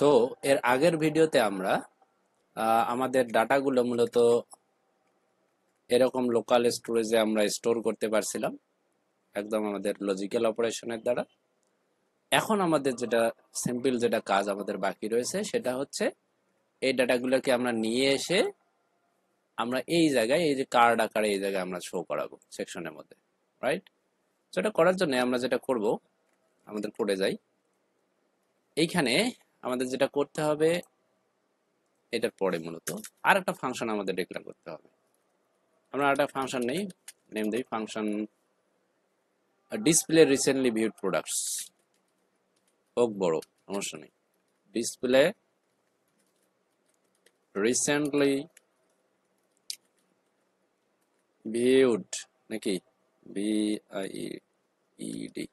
So এর আগের ভিডিওতে আমরা আমাদের ডাটাগুলো মূলত এরকম লোকাল স্টোরেজে আমরা স্টোর করতে পারছিলাম একদম আমাদের লজিক্যাল অপারেশনের দ্বারা। এখন আমাদের যেটা সিম্পল যেটা কাজ আমাদের বাকি রয়েছে সেটা হচ্ছে এই ডাটাগুলোকে আমরা নিয়ে এসে আমরা এই জায়গায় এই যে কার্ড আকারে এই জায়গায় আমরা শো করাবো সেকশনের মধ্যে, রাইট? সেটা করার জন্য আমরা যেটা করব, আমাদের কোডে যাই। এইখানে আমাদের যেটা করতে হবে এটার পরে মূলত আর একটা ফাংশন আমাদের ডিক্লেয়ার করতে হবে। আমরা একটা ফাংশন নেই, নেম দিই function display recently viewed products, হোক বড় সমস্যা নেই। ডিসপ্লে রিসেন্টলি ভিউড নাকি ভিআইইডি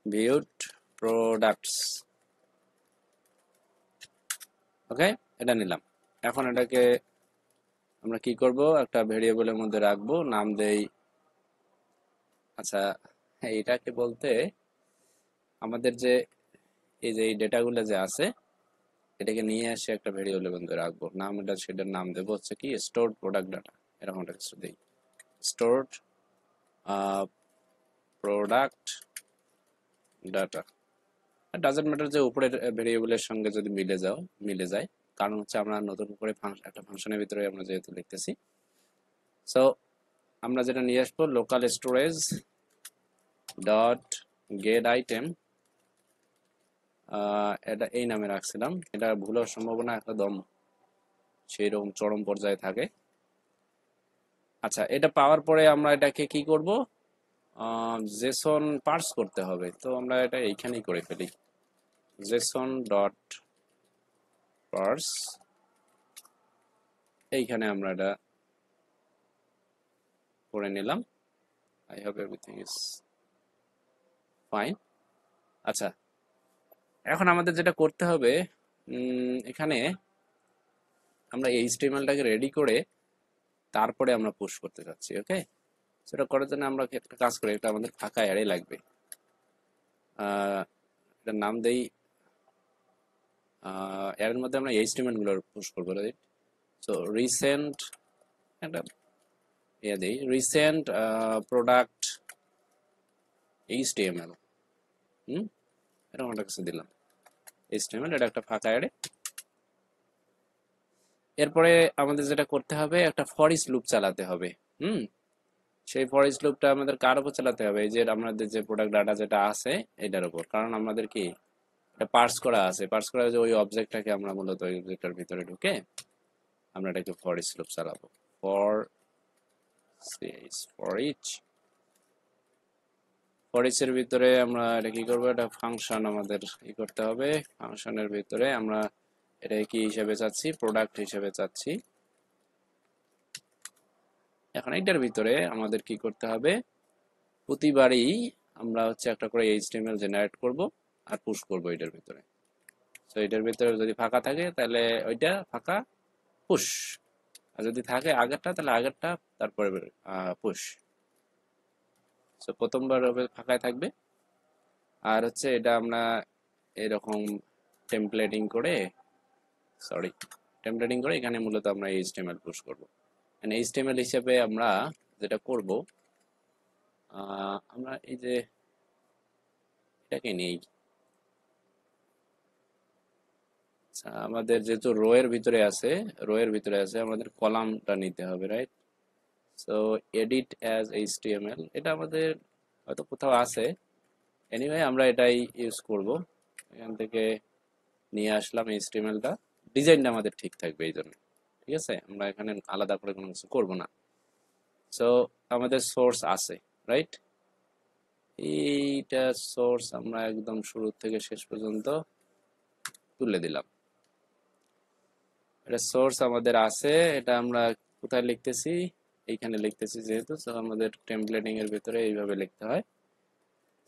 ভিউড প্রোডাক্টস, ওকে এটা নিলাম। এখন এটাকে আমরা কি করব, একটা ভেরিয়েবলের মধ্যে রাখবো, নাম দেই। আচ্ছা এটাকে বলতে আমাদের যে এই যে এই ডেটাগুলো যে আছে এটাকে নিয়ে এসে একটা ভেরিয়েবলের মধ্যে রাখবো, নাম এটা সেটার নাম দেবো হচ্ছে কি স্টোরড প্রোডাক্ট ডাটা, এরকম একটা কিছু দেই। Stored product data, doesn't matter যে উপরের ভেরিয়েবলের সঙ্গে যদি মিলে যায়, কারণ হচ্ছে আমরা নতুন করে একটা ফাংশনের ভিতরে আমরা যেহেতু লিখতেছি। সো আমরা যেটা নিয়ে আসবো local storage dot gate item, এটা এই নামে রাখছিলাম, এটা ভুল হওয়ার সম্ভাবনা একদম সেই রকম চরম পর্যায়ে থাকে। আচ্ছা এটা পাওয়ার পরে আমরা এটাকে কি করব, জেসন পার্স করতে হবে। তো আমরা এটা এইখানেই করে ফেলি, জেসন ডট পার্স, এইখানে আমরা এটা করে নিলাম। I hope everything is fine. আচ্ছা এখন আমাদের যেটা করতে হবে, এখানে আমরা এই HTML-টাকে রেডি করে তারপরে আমরা পুশ করতে যাচ্ছি। ওকে, সেটা করার জন্য আমরা একটা কাজ করি, এটা আমাদের ফাঁকা অ্যারে লাগবে। এটার নাম দেই, অ্যারের মধ্যে আমরা HTML গুলো পুশ করবো, রাইট? সো রিসেন্ট একটা দেই, রিসেন্ট প্রোডাক্ট HTML, এরকম একটা কিছু দিলাম HTML, এটা একটা ফাঁকা অ্যারে। এরপরে আমাদের যেটা করতে হবে একটা ফর ইচ লুপ চালাতে হবে। সেই ফর ইচ লুপটা আমাদের কার উপর চালাতে হবে, এই যে আমাদের যে প্রোডাক্ট ডাটা যেটা আছে এটার উপর, কারণ আমাদের কি এটা পার্স করা আছে, পার্স করা যে ওই অবজেক্টটাকে আমরা মূলত ওই অবজেক্টের ভিতরে ঢুকে আমরা এটাকে ফর ইচ লুপ চালাবো। ফর ইচ এর ভিতরে আমরা এটা কি করবো, এটা ফাংশন আমাদের ই করতে হবে। ফাংশনের ভিতরে আমরা এটা কি হিসেবে চাচ্ছি, প্রোডাক্ট হিসেবে চাচ্ছি। এখন এটার ভিতরে আমাদের কি করতে হবে, প্রতিবারই আমরা হচ্ছে একটা করে HTML জেনারেট করব আর পুশ করব এটার ভিতরে। তো এটার ভিতরে যদি ফাঁকা থাকে তাহলে ওইটা ফাঁকা পুশ, আর যদি থাকে আগেরটা তাহলে আগেরটা তারপরে পুশ। সো প্রথমবার হবে ফাঁকায় থাকবে, আর হচ্ছে এটা আমরা এরকম টেমপ্লেটিং করে এখানে মূলত আমরা HTML পুশ করব। HTML হিসেবে আমরা যেটা করব, আমরা এই যে এটাকে নেই, আমাদের যেহেতু রো এর ভিতরে আছে আমাদের কলামটা নিতে হবে, right? So edit as HTML, এটা আমাদের হয়তো কোথাও আছে, এনিওয়ে আমরা এটাই ইউজ করব। এখান থেকে নিয়ে আসলাম HTML-টা, ডিজাইনটা আমাদের ঠিক থাকবে এই জন্য, ঠিক আছে? আমরা এখানে আলাদা করে কোনো কিছু করব না। সো আমাদের সোর্স আছে, রাইট? এইটা সোর্স আমরা একদম শুরু থেকে শেষ পর্যন্ত তুলে দিলাম। এটা সোর্স আমাদের আছে, এটা আমরা কোথায় লিখতেছি, এইখানে লিখতেছি যেহেতু, সো আমাদের টেমপ্লেটিং এর ভিতরে এইভাবে লিখতে হয়।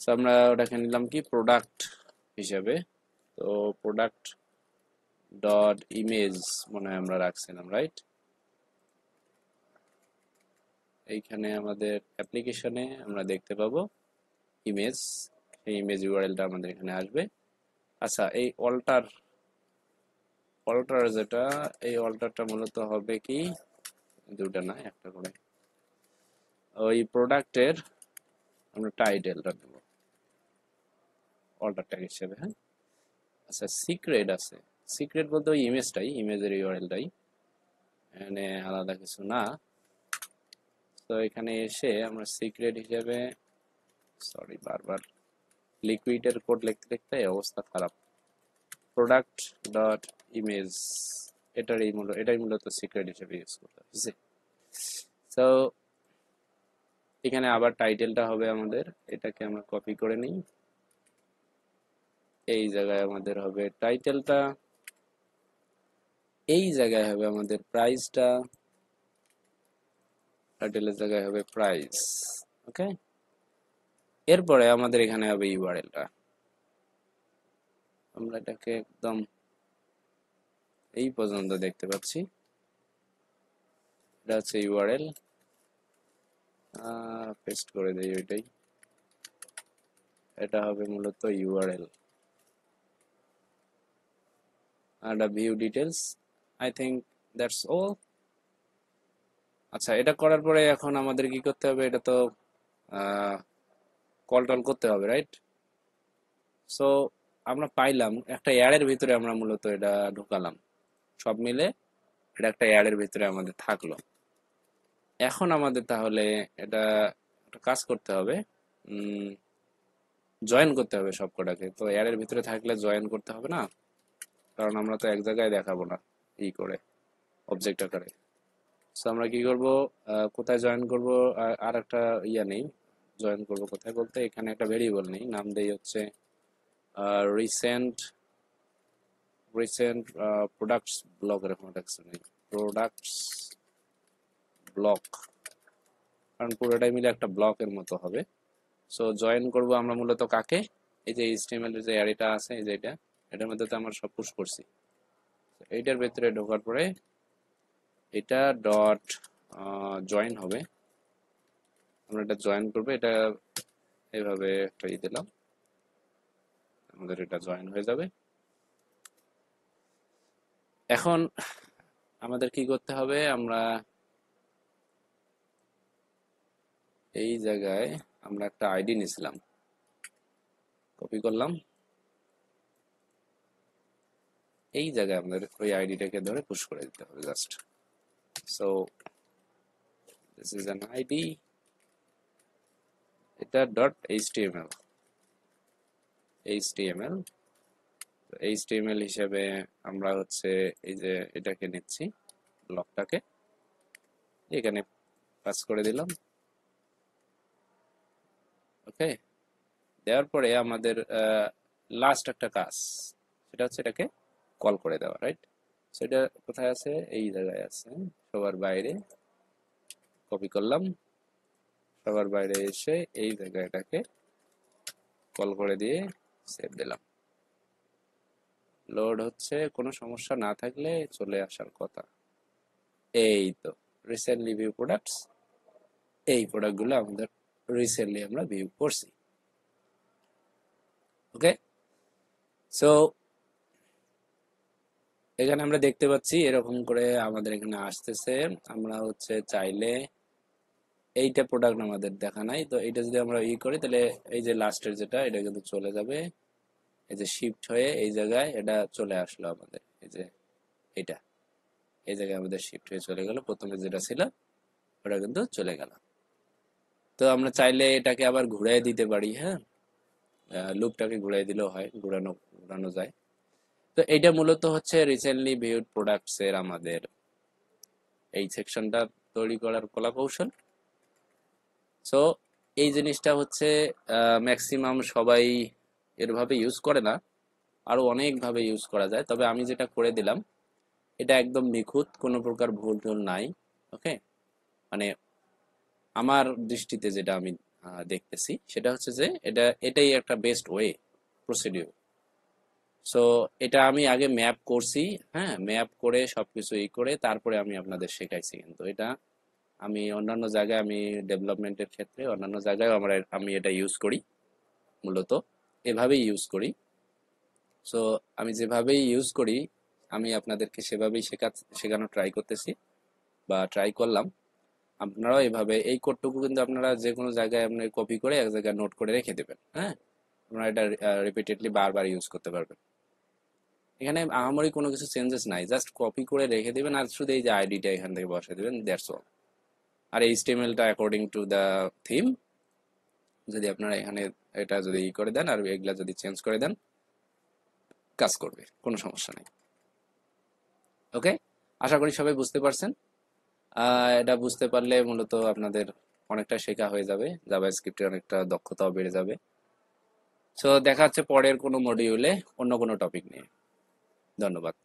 সো আমরা ওটাকে নিলাম কি প্রোডাক্ট হিসেবে, তো প্রোডাক্ট ডট ইমেজ মনে হয় আমরা রাখছিলাম, রাইট? এইখানে আমাদের অ্যাপ্লিকেশনে আমরা দেখতে পাবো ইমেজ, সেই ইমেজ ইউআরএলটা আমাদের এখানে আসবে। আচ্ছা এই অল্টার অল্টার যেটা, এই অল্টারটা মূলত হবে কি, দুটা না একটা করে, ওই প্রোডাক্টের আমরা টাইটেলটা দেবো অল্টার ট্যাগ হিসেবে। হ্যাঁ, আচ্ছা সিক্রেট আছে, সিক্রেট বলতে ওই ইমেজটাই, ইমেজের ইউআরএলটাই, এখানে আলাদা কিছু না। তো এখানে এসে আমরা সিক্রেট হিসেবে, সরি বারবার লিকুইডের কোড লিখতে লিখতে অবস্থা খারাপ, প্রোডাক্ট ডট ইমেজ, এটাই মূলত সিক্রেট হিসেবে ইউজ করতে হবে। তো এখানে আবার টাইটেলটা হবে আমাদের, এটাকে আমরা কপি করে নিই, এই জায়গায় আমাদের হবে টাইটেলটা, এই জায়গায় হবে আমাদের প্রাইসটা, টাইটেলের জায়গায় হবে প্রাইস। ওকে, এরপরে আমাদের এখানে হবে ইউআরএলটা, আমরা এটাকে একদম এই পর্যন্ত দেখতে পাচ্ছি, এটা হচ্ছে ইউআরএল, পেস্ট করে দেই ওইটাই, এটা হবে মূলত ইউআরএল, আর view details, I think that's all. আচ্ছা, এটা করার পরে এখন আমাদের কি করতে হবে, এটা তো কল টল করতে হবে, রাইট? সো আমরা পাইলাম একটা অ্যাডের ভিতরে, আমরা মূলত এটা ঢুকালাম, সব মিলে এটা একটা অ্যাডের ভিতরে আমাদের থাকলো। এখন আমাদের তাহলে এটা একটা কাজ করতে হবে, জয়েন করতে হবে সবকটাকে। তো অ্যাডের ভিতরে থাকলে জয়েন করতে হবে না, কারণ আমরা তো এক জায়গায় দেখাবো না ই করে, অবজেক্ট আকারে। সো আমরা কি করব, কোথায় জয়েন করব, আর একটা ইয়া নেই, জয়েন করব কোথায় বলতে, এখানে একটা ভেরিয়েবল নেই, নাম দেই হচ্ছে রিসেন্ট, রিসেন্ট প্রোডাক্টস ব্লক, এরকম একটা কিছু নেই, প্রোডাক্টস ব্লক, কারণ পুরোটাই মিলে একটা ব্লকের মতো হবে। সো জয়েন করব আমরা মূলত কাকে, এই যে এইচটিএমএল এর যে অ্যারেটা আছে, এই যে এটার মধ্যে তো আমরা সব পুশ করছি, এইটার ভেতরে ঢোকার পরে এটা ডট জয়েন হবে, আমরা এটা জয়েন করবো, এটা এইভাবে একটা দিলাম, আমাদের এটা জয়েন হয়ে যাবে। এখন আমাদের কি করতে হবে, আমরা এই জায়গায় আমরা একটা আইডি নিয়েছিলাম, কপি করলাম, এই জায়গায় আমাদের ওই আইডিটাকে ধরে পুশ করে দিতে হবে just. So this is an ID, এটা ডট এইচটিএমএল, এইচটিএমএল, এইচটিএমএল হিসেবে আমরা হচ্ছে এই যে এটাকে নিচ্ছি, ব্লকটাকে এখানে পাস করে দিলাম। ওকে, দেওয়ার পরে আমাদের লাস্ট একটা কাজ, সেটা হচ্ছে এটাকে কল করে দেওয়া, রাইট? সেটা কোথায় আছে, এই জায়গায় আছে, সবার বাইরে কপি করলাম, সবার বাইরে এসে এই জায়গায় এটাকে কল করে দিয়ে সেভ দিলাম। লোড হচ্ছে, কোনো সমস্যা না থাকলে চলে আসার কথা। এই তো রিসেন্টলি ভিউ প্রোডাক্টস, এই প্রোডাক্টগুলো আমাদের রিসেন্টলি আমরা ভিউ করছি। ওকে, সো এখানে আমরা দেখতে পাচ্ছি এরকম করে আমাদের এখানে আসতেছে। আমরা হচ্ছে চাইলে এইটা প্রোডাক্ট আমাদের দেখা নাই, তো এইটা যদি আমরা করি তাহলে এই যে লাস্টের যেটা, এটা কিন্তু চলে যাবে, এই যে শিফট হয়ে এই জায়গায় এটা চলে আসলো আমাদের, এই যে এটা এই জায়গায় আমাদের শিফট হয়ে চলে গেল, প্রথমে যেটা ছিল ওটা কিন্তু চলে গেল। তো আমরা চাইলে এটাকে আবার ঘুরাই দিতে পারি, হ্যাঁ, লুপটাকে ঘুরাই দিলেও হয়, ঘুরানো ঘুরানো যায়। তো এইটা মূলত হচ্ছে রিসেন্টলি ভিউড প্রোডাক্টস এর আমাদের এই সেকশনটা তৈরি করার কলা কৌশল। সো এই জিনিসটা হচ্ছে ম্যাক্সিমাম সবাই এরভাবে ইউজ করে না, আরো অনেক ভাবে ইউজ করা যায়, তবে আমি যেটা করে দিলাম এটা একদম নিখুঁত, কোনো প্রকার ভুল টুল নাই। ওকে, মানে আমার দৃষ্টিতে যেটা আমি দেখতেছি সেটা হচ্ছে যে এটাই একটা বেস্ট ওয়ে প্রসিডিউর। সো এটা আমি আগে ম্যাপ করছি, হ্যাঁ, ম্যাপ করে সবকিছু করে তারপরে আমি আপনাদের শেখাইছি, কিন্তু এটা আমি অন্যান্য জায়গায়, আমি ডেভেলপমেন্টের ক্ষেত্রে অন্যান্য জায়গায় আমি এটা ইউজ করি, মূলত এভাবেই ইউজ করি। সো আমি যেভাবেই ইউজ করি আমি আপনাদেরকে সেভাবেই শেখানো ট্রাই করতেছি বা ট্রাই করলাম। আপনারাও এইভাবে এই কোডটুকু কিন্তু আপনারা যে কোনো জায়গায় আপনি কপি করে এক জায়গায় নোট করে রেখে দেবেন। হ্যাঁ, আপনারা এটা রিপিটেডলি বারবার ইউজ করতে পারবেন। এখানে আহামরি কোনো কিছু চেঞ্জেস নাই, জাস্ট কপি করে রেখে দিবেন আর শুধু এই যে আইডিটা এখান থেকে বসে দিবেন, দ্যাটস অল। আর এইচটিএমএলটা অ্যাকর্ডিং টু দ্য থিম যদি আপনারা এখানে এটা যদি ই করে দেন আর এগুলা যদি চেঞ্জ করে দেন, কাজ করবে, কোনো সমস্যা নেই। ওকে, আশা করি সবাই বুঝতে পারছেন। এটা বুঝতে পারলে মূলত আপনাদের অনেকটা শেখা হয়ে যাবে, জাভা স্ক্রিপ্টের অনেকটা দক্ষতাও বেড়ে যাবে। সো দেখা হচ্ছে পরের কোনো মডিউলে অন্য কোনো টপিক নিয়ে। ধন্যবাদ।